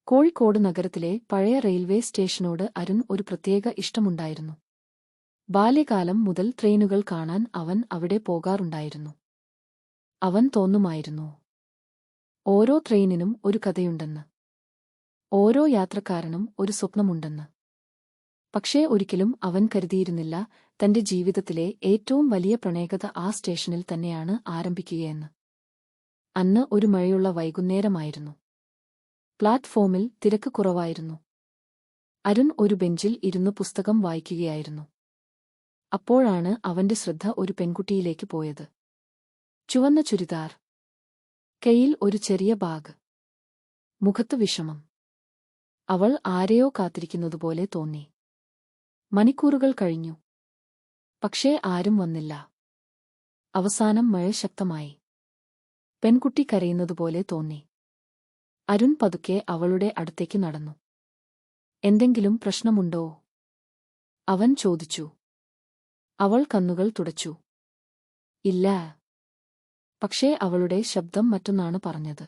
കോഴിക്കോട് നഗരത്തിലെ പഴയ റെയിൽവേ സ്റ്റേഷനോട് അരുൺ ഒരു പ്രത്യേക ഇഷ്ടമുണ്ടായിരുന്നു. ബാല്യകാലം മുതൽ ട്രെയിനുകൾ കാണാൻ അവൻ അവിടെ പോകാറുണ്ടായിരുന്നു. അവൻ തോന്നുമായിരുന്നു, ഓരോ ട്രെയിനിനും ഒരു കഥയുണ്ടെന്ന്, ഓരോ യാത്രക്കാരനും ഒരു സ്വപ്നമുണ്ടെന്ന്. പക്ഷേ ഒരിക്കലും അവൻ കരുതിയിരുന്നില്ല തന്റെ ജീവിതത്തിലെ ഏറ്റവും വലിയ പ്രണയകഥ ആ സ്റ്റേഷനിൽ തന്നെയാണ് ആരംഭിക്കുകയെന്ന്. അന്ന് ഒരു മഴയുള്ള വൈകുന്നേരമായിരുന്നു. പ്ലാറ്റ്ഫോമിൽ തിരക്ക് കുറവായിരുന്നു. അരുൺ ഒരു ബെഞ്ചിൽ ഇരുന്ന് പുസ്തകം വായിക്കുകയായിരുന്നു. അപ്പോഴാണ് അവന്റെ ശ്രദ്ധ ഒരു പെൺകുട്ടിയിലേക്ക് പോയത്. ചുവന്ന ചുരിദാർ, കയ്യിൽ ഒരു ചെറിയ ബാഗ്, മുഖത്ത് വിഷമം. അവൾ ആരെയോ കാത്തിരിക്കുന്നതുപോലെ തോന്നി. മണിക്കൂറുകൾ കഴിഞ്ഞു. പക്ഷേ ആരും വന്നില്ല. അവസാനം മഴ ശക്തമായി. പെൺകുട്ടി കരയുന്നതുപോലെ തോന്നി. അരുൺ പതുക്കെ അവളുടെ അടുത്തേക്ക് നടന്നു. എന്തെങ്കിലും പ്രശ്നമുണ്ടോ? അവൻ ചോദിച്ചു. അവൾ കണ്ണുകൾ തുടച്ചു. ഇല്ല. പക്ഷേ അവളുടെ ശബ്ദം മറ്റൊന്നാണ് പറഞ്ഞത്.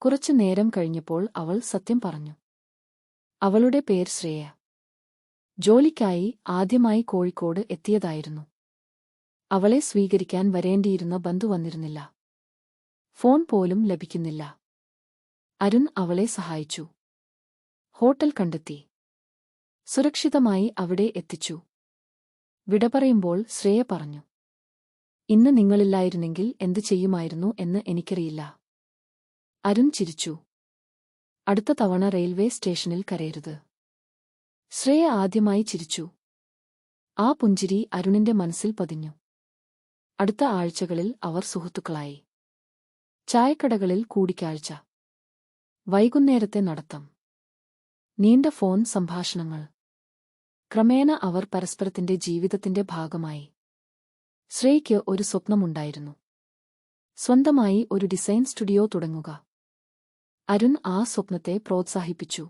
കുറച്ചു നേരം കഴിഞ്ഞപ്പോൾ അവൾ സത്യം പറഞ്ഞു. അവളുടെ പേര് ശ്രേയ. ജോലിക്കായി ആദ്യമായി കോഴിക്കോട് എത്തിയതായിരുന്നു. അവളെ സ്വീകരിക്കാൻ വരേണ്ടിയിരുന്ന ബന്ധു വന്നിരുന്നില്ല. ഫോൺ പോലും ലഭിക്കുന്നില്ല. അരുൺ അവളെ സഹായിച്ചു. ഹോട്ടൽ കണ്ടെത്തി. സുരക്ഷിതമായി അവിടെ എത്തിച്ചു. വിട പറയുമ്പോൾ ശ്രേയ പറഞ്ഞു, ഇന്ന് നിങ്ങളില്ലായിരുന്നെങ്കിൽ എന്തു ചെയ്യുമായിരുന്നു എന്ന് എനിക്കറിയില്ല. അരുൺ ചിരിച്ചു. അടുത്ത തവണ റെയിൽവേ സ്റ്റേഷനിൽ കരയരുത്. ശ്രേയ ആദ്യമായി ചിരിച്ചു. ആ പുഞ്ചിരി അരുണിന്റെ മനസ്സിൽ പതിഞ്ഞു. അടുത്ത ആഴ്ചകളിൽ അവർ സുഹൃത്തുക്കളായി. ചായക്കടകളിൽ കൂടിക്കാഴ്ച, വൈകുന്നേരത്തെ നടത്തം, നീണ്ട ഫോൺ സംഭാഷണങ്ങൾ. ക്രമേണ അവർ പരസ്പരത്തിന്റെ ജീവിതത്തിന്റെ ഭാഗമായി. ശ്രേയയ്ക്ക് ഒരു സ്വപ്നമുണ്ടായിരുന്നു. സ്വന്തമായി ഒരു ഡിസൈൻ സ്റ്റുഡിയോ തുടങ്ങുക. അരുൺ ആ സ്വപ്നത്തെ പ്രോത്സാഹിപ്പിച്ചു.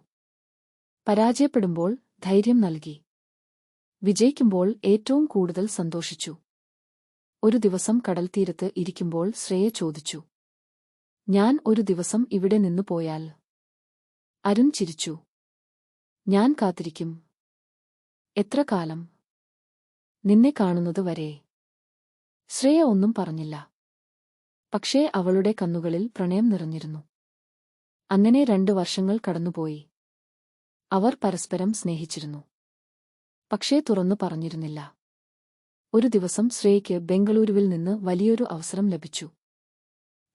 പരാജയപ്പെടുമ്പോൾ ധൈര്യം നൽകി. വിജയിക്കുമ്പോൾ ഏറ്റവും കൂടുതൽ സന്തോഷിച്ചു. ഒരു ദിവസം കടൽത്തീരത്ത് ഇരിക്കുമ്പോൾ ശ്രേയ ചോദിച്ചു, ഞാൻ ഒരു ദിവസം ഇവിടെ നിന്നു പോയാൽ? അരുൺ ചിരിച്ചു. ഞാൻ കാത്തിരിക്കും. എത്ര കാലം? നിന്നെ കാണുന്നത് വരെ. ശ്രേയ ഒന്നും പറഞ്ഞില്ല. പക്ഷേ അവളുടെ കണ്ണുകളിൽ പ്രണയം നിറഞ്ഞിരുന്നു. അങ്ങനെ 2 വർഷങ്ങൾ കടന്നുപോയി. അവർ പരസ്പരം സ്നേഹിച്ചിരുന്നു. പക്ഷേ തുറന്നു പറഞ്ഞിരുന്നില്ല. ഒരു ദിവസം ശ്രേയയ്ക്ക് ബംഗളൂരുവിൽ നിന്ന് വലിയൊരു അവസരം ലഭിച്ചു.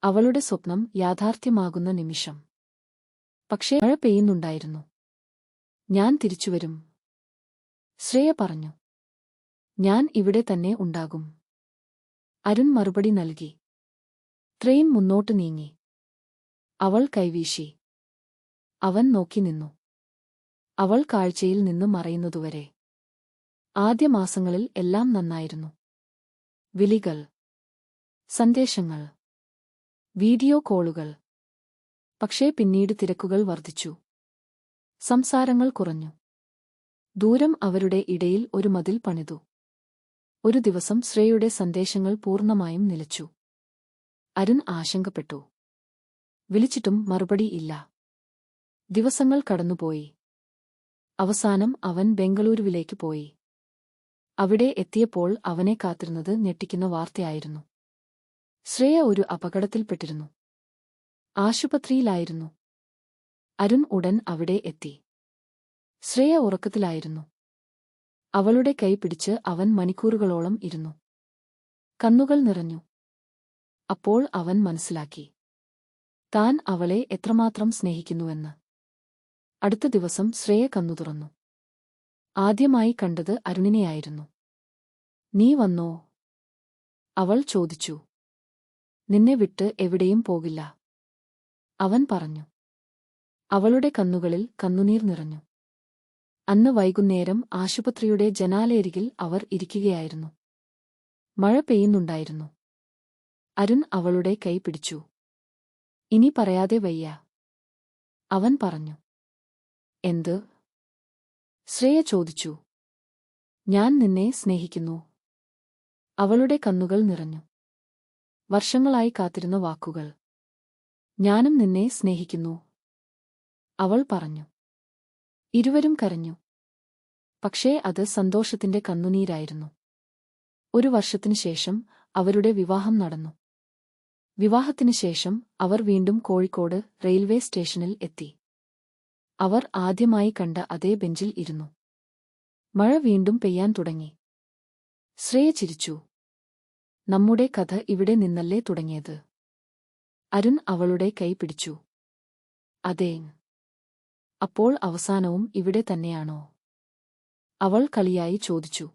അവളുടെ സ്വപ്നം യാഥാർത്ഥ്യമാകുന്ന നിമിഷം. പക്ഷേ മഴ പെയ്യുന്നുണ്ടായിരുന്നു. ഞാൻ തിരിച്ചുവരും, ശ്രേയ പറഞ്ഞു. ഞാൻ ഇവിടെ തന്നെ ഉണ്ടാകും. അരുൺ മറുപടി നൽകി. ട്രെയിൻ മുന്നോട്ട് നീങ്ങി. അവൾ കൈവീശി. അവൻ നോക്കി നിന്നു. അവൾ കാഴ്ചയിൽ നിന്ന് മറയുന്നതുവരെ. ആദ്യ മാസങ്ങളിൽ എല്ലാം നന്നായിരുന്നു. വിളികൾ, സന്ദേശങ്ങൾ, വീഡിയോ കോളുകൾ. പക്ഷേ പിന്നീട് തിരക്കുകൾ വർദ്ധിച്ചു. സംസാരങ്ങൾ കുറഞ്ഞു. ദൂരം അവരുടെ ഇടയിൽ ഒരു മതിൽ പണിതു. ഒരു ദിവസം ശ്രേയയുടെ സന്ദേശങ്ങൾ പൂർണ്ണമായും നിലച്ചു. അരുൺ ആശങ്കപ്പെട്ടു. വിളിച്ചിട്ടും മറുപടി ഇല്ല. ദിവസങ്ങൾ കടന്നുപോയി. അവസാനം അവൻ ബംഗളൂരുവിലേക്ക് പോയി. അവിടെ എത്തിയപ്പോൾ അവനെ കാത്തിരുന്നത് ഞെട്ടിക്കുന്ന വാർത്തയായിരുന്നു. ശ്രേയ ഒരു അപകടത്തിൽപ്പെട്ടിരുന്നു. ആശുപത്രിയിലായിരുന്നു. അരുൺ ഉടൻ അവിടെ എത്തി. ശ്രേയ ഉറക്കത്തിലായിരുന്നു. അവളുടെ കൈ പിടിച്ച് അവൻ മണിക്കൂറുകളോളം ഇരുന്നു. കണ്ണുകൾ നിറഞ്ഞു. അപ്പോൾ അവൻ മനസ്സിലാക്കി, താൻ അവളെ എത്രമാത്രം സ്നേഹിക്കുന്നുവെന്ന്. അടുത്ത ദിവസം ശ്രേയ കണ്ണു തുറന്നു. ആദ്യമായി കണ്ടത് അരുണിനെയായിരുന്നു. നീ വന്നോ? അവൾ ചോദിച്ചു. നിന്നെ വിട്ട് എവിടെയും പോകില്ല, അവൻ പറഞ്ഞു. അവളുടെ കണ്ണുകളിൽ കണ്ണുനീർ നിറഞ്ഞു. അന്ന് വൈകുന്നേരം ആശുപത്രിയുടെ ജനാലയരികിൽ അവർ ഇരിക്കുകയായിരുന്നു. മഴ പെയ്യുന്നുണ്ടായിരുന്നു. അരുൺ അവളുടെ കൈ പിടിച്ചു. ഇനി പറയാതെ വയ്യ, അവൻ പറഞ്ഞു. എന്ത്? ശ്രേയ ചോദിച്ചു. ഞാൻ നിന്നെ സ്നേഹിക്കുന്നു. അവളുടെ കണ്ണുകൾ നിറഞ്ഞു. വർഷങ്ങളായി കാത്തിരുന്ന വാക്കുകൾ. ഞാനും നിന്നെ സ്നേഹിക്കുന്നു. അവൾ പറഞ്ഞു. ഇരുവരും കരഞ്ഞു. പക്ഷേ അത് സന്തോഷത്തിന്റെ കണ്ണുനീരായിരുന്നു. 1 വർഷത്തിനു ശേഷം അവരുടെ വിവാഹം നടന്നു. വിവാഹത്തിനു ശേഷം അവർ വീണ്ടും കോഴിക്കോട് റെയിൽവേ സ്റ്റേഷനിൽ എത്തി. അവർ ആദ്യമായി കണ്ട അതേ ബെഞ്ചിൽ ഇരുന്നു. മഴ വീണ്ടും പെയ്യാൻ തുടങ്ങി. ശ്രേയ ചിരിച്ചു. നമ്മുടെ കഥ ഇവിടെ നിന്നല്ലേ തുടങ്ങിയത്? അരുൺ അവളുടെ കൈ പിടിച്ചു. അതേ. അപ്പോൾ അവസാനവും ഇവിടെ തന്നെയാണോ? അവൾ കളിയായി ചോദിച്ചു.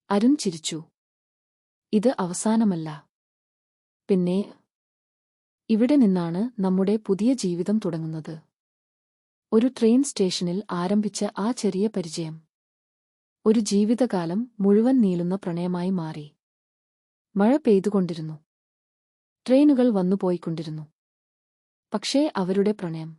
അരുൺ ചിരിച്ചു. ഇത് അവസാനമല്ല. പിന്നെ ഇവിടെ നിന്നാണ് നമ്മുടെ പുതിയ ജീവിതം തുടങ്ങുന്നത്. ഒരു ട്രെയിൻ സ്റ്റേഷനിൽ ആരംഭിച്ച ആ ചെറിയ പരിചയം ഒരു ജീവിതകാലം മുഴുവൻ നീളുന്ന പ്രണയമായി മാറി. മഴ പെയ്തുകൊണ്ടിരുന്നു. ട്രെയിനുകൾ വന്നുപോയിക്കൊണ്ടിരുന്നു. പക്ഷേ അവരുടെ പ്രണയം